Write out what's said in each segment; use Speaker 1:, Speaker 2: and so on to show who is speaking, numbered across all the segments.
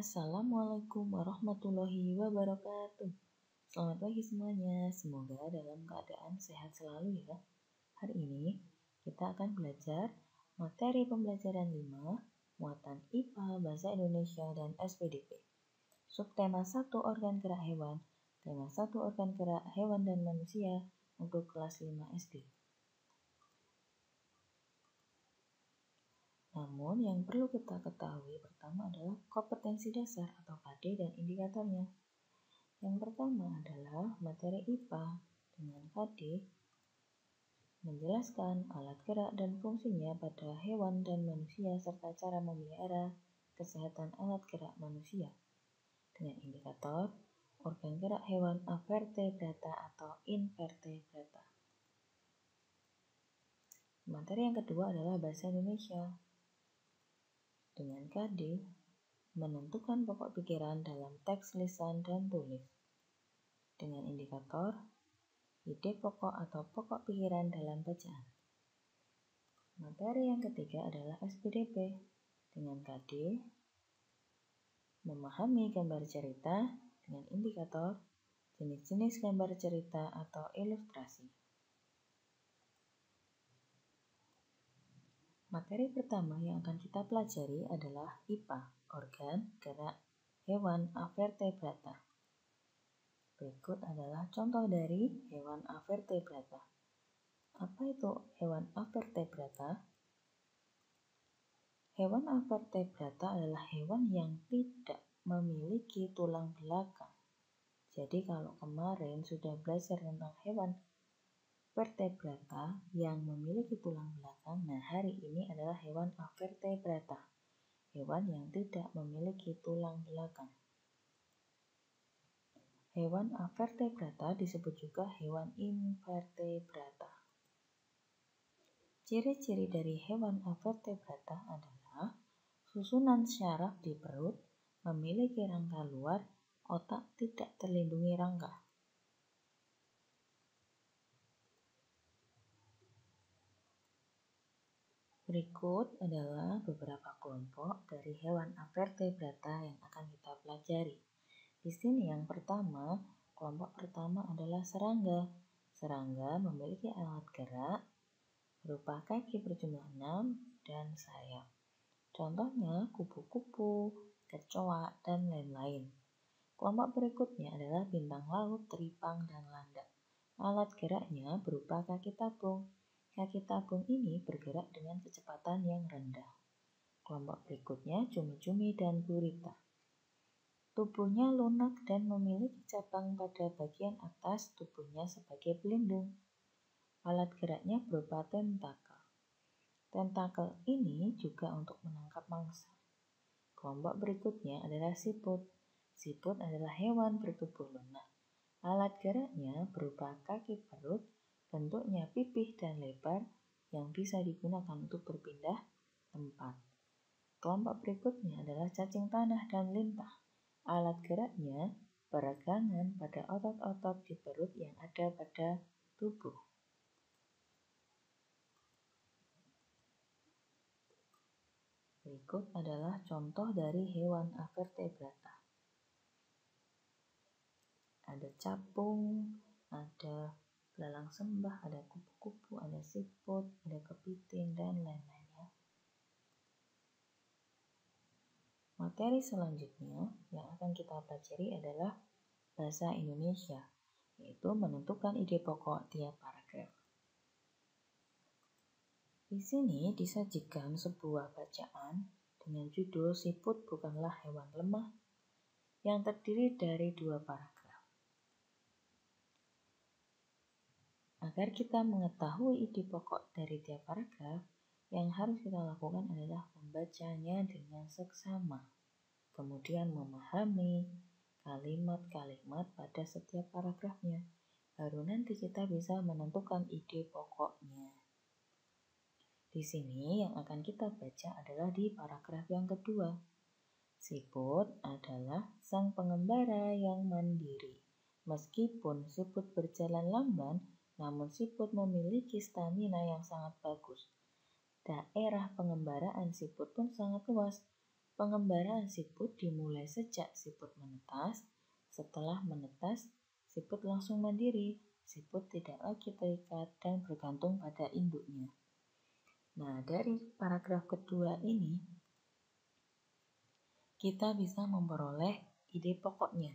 Speaker 1: Assalamualaikum warahmatullahi wabarakatuh. Selamat pagi semuanya, semoga dalam keadaan sehat selalu ya. Hari ini kita akan belajar materi pembelajaran 5, muatan IPA, Bahasa Indonesia, dan SPDP. Subtema 1 organ gerak hewan, tema 1 organ gerak hewan dan manusia untuk kelas 5 SD. Namun yang perlu kita ketahui pertama adalah kompetensi dasar atau KD dan indikatornya. Yang pertama adalah materi IPA dengan KD menjelaskan alat gerak dan fungsinya pada hewan dan manusia serta cara memelihara kesehatan alat gerak manusia. Dengan indikator organ gerak hewan avertebrata atau invertebrata. Materi yang kedua adalah bahasa Indonesia. Dengan KD, menentukan pokok pikiran dalam teks lisan dan tulis. Dengan indikator, ide pokok atau pokok pikiran dalam bacaan. Materi yang ketiga adalah SPDP. Dengan KD, memahami gambar cerita dengan indikator, jenis-jenis gambar cerita atau ilustrasi. Materi pertama yang akan kita pelajari adalah IPA, organ gerak hewan avertebrata. Berikut adalah contoh dari hewan avertebrata. Apa itu hewan avertebrata? Hewan avertebrata adalah hewan yang tidak memiliki tulang belakang. Jadi kalau kemarin sudah belajar tentang hewan vertebrata yang memiliki tulang belakang, nah hari ini adalah hewan avertebrata, hewan yang tidak memiliki tulang belakang. Hewan avertebrata disebut juga hewan invertebrata. Ciri-ciri dari hewan avertebrata adalah susunan syaraf di perut, memiliki rangka luar, otak tidak terlindungi rangka. Berikut adalah beberapa kelompok dari hewan avertebrata yang akan kita pelajari. Di sini yang pertama, kelompok pertama adalah serangga. Serangga memiliki alat gerak berupa kaki berjumlah 6 dan sayap. Contohnya kupu-kupu, kecoa, dan lain-lain. Kelompok berikutnya adalah bintang laut, teripang, dan landak. Alat geraknya berupa kaki tabung. Kaki tabung ini bergerak dengan kecepatan yang rendah. Kelompok berikutnya cumi-cumi dan gurita. Tubuhnya lunak dan memiliki cabang pada bagian atas tubuhnya sebagai pelindung. Alat geraknya berupa tentakel. Tentakel ini juga untuk menangkap mangsa. Kelompok berikutnya adalah siput. Siput adalah hewan bertubuh lunak. Alat geraknya berupa kaki perut, bentuknya pipih dan lebar yang bisa digunakan untuk berpindah tempat. Kelompok berikutnya adalah cacing tanah dan lintah. Alat geraknya peregangan pada otot-otot di perut yang ada pada tubuh. Berikut adalah contoh dari hewan avertebrata. Ada capung, ada belalang sembah, ada kupu-kupu, ada siput, ada kepiting, dan lain-lainnya. Materi selanjutnya yang akan kita pelajari adalah bahasa Indonesia, yaitu menentukan ide pokok tiap paragraf. Di sini disajikan sebuah bacaan dengan judul Siput Bukanlah Hewan Lemah yang terdiri dari 2 paragraf. Agar kita mengetahui ide pokok dari tiap paragraf, yang harus kita lakukan adalah membacanya dengan seksama, kemudian memahami kalimat-kalimat pada setiap paragrafnya. Baru nanti kita bisa menentukan ide pokoknya. Di sini yang akan kita baca adalah di paragraf yang kedua. Siput adalah sang pengembara yang mandiri. Meskipun siput berjalan lamban, namun siput memiliki stamina yang sangat bagus. Daerah pengembaraan siput pun sangat luas. Pengembaraan siput dimulai sejak siput menetas. Setelah menetas, siput langsung mandiri. Siput tidak lagi terikat dan bergantung pada induknya. Nah, dari paragraf kedua ini, kita bisa memperoleh ide pokoknya,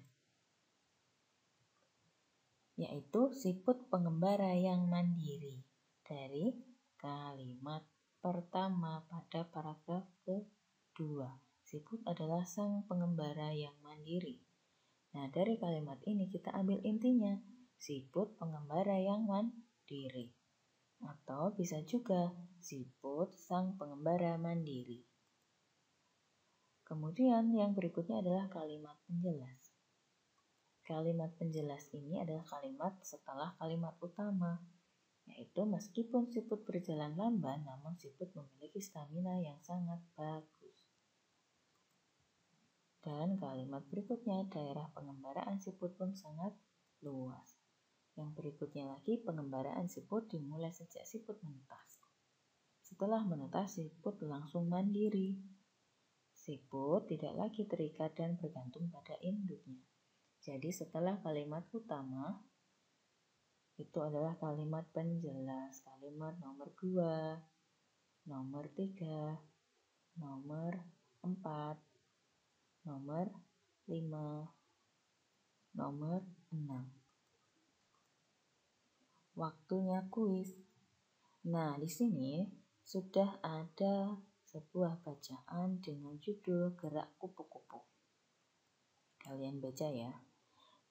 Speaker 1: yaitu siput pengembara yang mandiri dari kalimat pertama pada paragraf kedua. Siput adalah sang pengembara yang mandiri. Nah, dari kalimat ini kita ambil intinya, siput pengembara yang mandiri. Atau bisa juga siput sang pengembara mandiri. Kemudian yang berikutnya adalah kalimat penjelas. Kalimat penjelas ini adalah kalimat setelah kalimat utama, yaitu meskipun siput berjalan lamban, namun siput memiliki stamina yang sangat bagus. Dan kalimat berikutnya, daerah pengembaraan siput pun sangat luas. Yang berikutnya lagi, pengembaraan siput dimulai sejak siput menetas. Setelah menetas, siput langsung mandiri. Siput tidak lagi terikat dan bergantung pada induknya. Jadi setelah kalimat utama, itu adalah kalimat penjelas. Kalimat nomor 2, nomor 3, nomor 4, nomor 5, nomor 6. Waktunya kuis. Nah, di sini sudah ada sebuah bacaan dengan judul Gerak Kupu-Kupu. Kalian baca ya.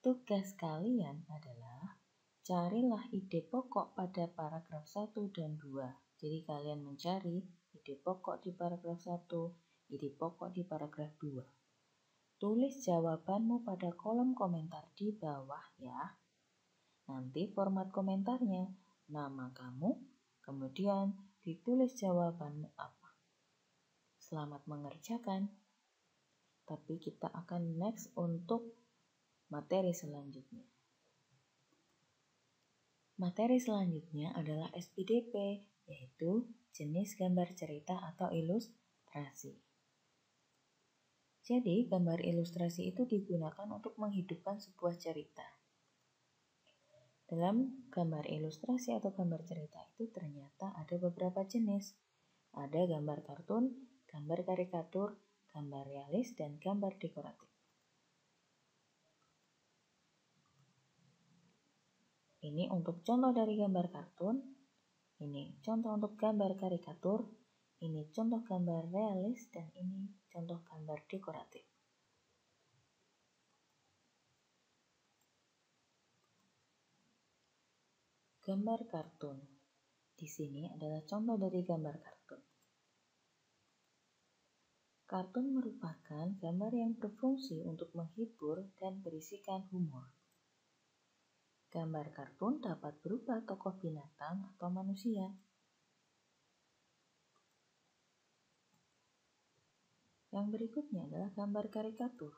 Speaker 1: Tugas kalian adalah carilah ide pokok pada paragraf 1 dan 2. Jadi kalian mencari ide pokok di paragraf 1, ide pokok di paragraf 2. Tulis jawabanmu pada kolom komentar di bawah ya. Nanti format komentarnya, nama kamu, kemudian ditulis jawabanmu apa. Selamat mengerjakan. Tapi kita akan next untuk materi selanjutnya. Materi selanjutnya adalah SPDP, yaitu jenis gambar cerita atau ilustrasi. Jadi, gambar ilustrasi itu digunakan untuk menghidupkan sebuah cerita. Dalam gambar ilustrasi atau gambar cerita itu ternyata ada beberapa jenis. Ada gambar kartun, gambar karikatur, gambar realis, dan gambar dekoratif. Ini untuk contoh dari gambar kartun, ini contoh untuk gambar karikatur, ini contoh gambar realis, dan ini contoh gambar dekoratif. Gambar kartun. Di sini adalah contoh dari gambar kartun. Kartun merupakan gambar yang berfungsi untuk menghibur dan berisikan humor. Gambar kartun dapat berupa tokoh binatang atau manusia. Yang berikutnya adalah gambar karikatur.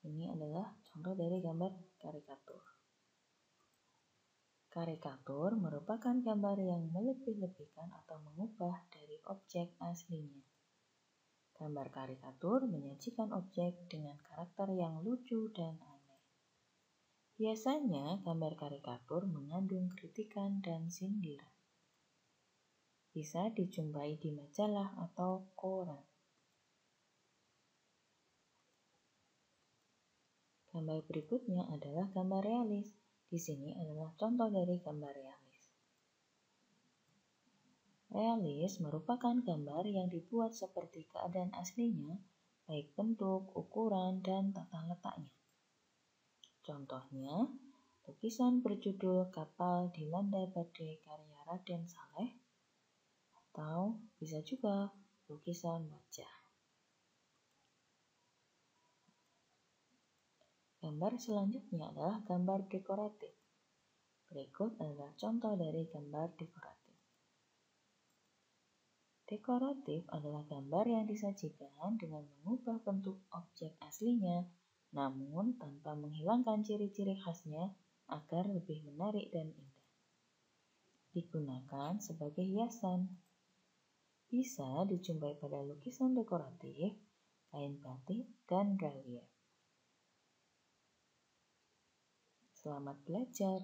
Speaker 1: Ini adalah contoh dari gambar karikatur. Karikatur merupakan gambar yang melebih-lebihkan atau mengubah dari objek aslinya. Gambar karikatur menyajikan objek dengan karakter yang lucu dan aneh. Biasanya gambar karikatur mengandung kritikan dan sindiran. Bisa dijumpai di majalah atau koran. Gambar berikutnya adalah gambar realis. Di sini adalah contoh dari gambar realis. Realis merupakan gambar yang dibuat seperti keadaan aslinya, baik bentuk, ukuran, dan tata letaknya. Contohnya, lukisan berjudul Kapal Dilanda Badai karya Raden Saleh, atau bisa juga lukisan wajah. Gambar selanjutnya adalah gambar dekoratif. Berikut adalah contoh dari gambar dekoratif. Dekoratif adalah gambar yang disajikan dengan mengubah bentuk objek aslinya, namun tanpa menghilangkan ciri-ciri khasnya agar lebih menarik dan indah. Digunakan sebagai hiasan. Bisa dijumpai pada lukisan dekoratif, kain batik, dan relief. Selamat belajar!